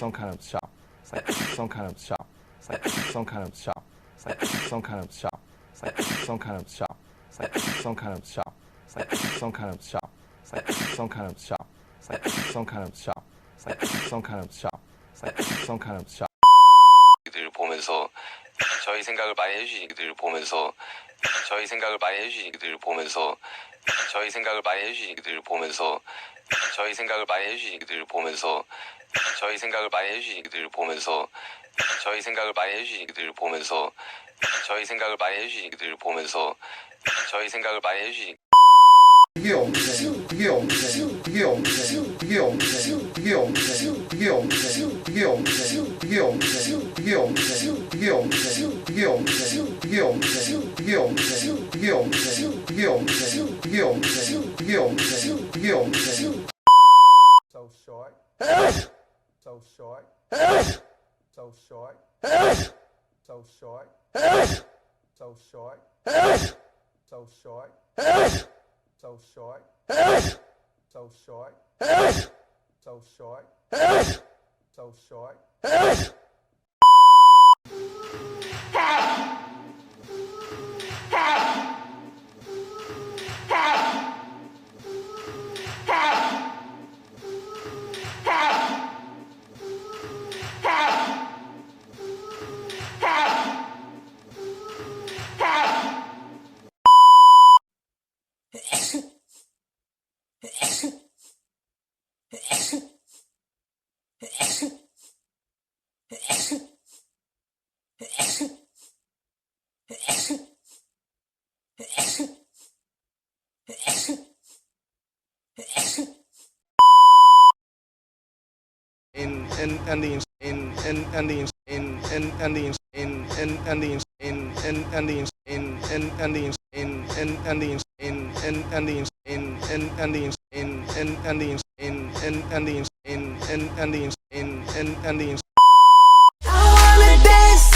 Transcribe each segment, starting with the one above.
some kind of shop, some kind of shop, some kind of shop, some kind of shop, some kind of shop, some kind of shop, some kind of shop, some kind of shop, some kind of shop, some kind of shop, some kind of shop. 들 보면서 저희 생각을 많이 해주신 들 보면서 저희 생각을 많이 해주신 들 보면서 저희 생각을 많이 해주신 들 보면서 저희 생각을 많이 해주신 들 보면서 저희 생각을 많이 해주신 들 보면서 저희 생각을 많이 해주신 들 보면서 저희 생각을 많이 해주신 들 보면서 저희 생각을 많이 해주신 이게 없네. 이게 없네. 이게 없네. 이게 없네. 이게 없네. 이게 없네. 이게 없네. 이게 없네. 이게 없네. 이게 없네. 이게 없네. 이게 없네. 이게 없네. 이게 없네. 이게 없네. 이게 없네. 이게 없네. 이게 없네. So short. So short. So short. So short. So short. So short. So short, so short, so short, so short.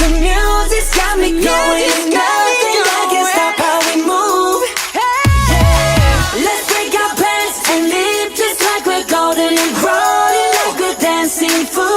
The music's got me going, nothing I can stop how we move. Yeah, let's break our pants and live just like we're golden and growing like we're dancing fool.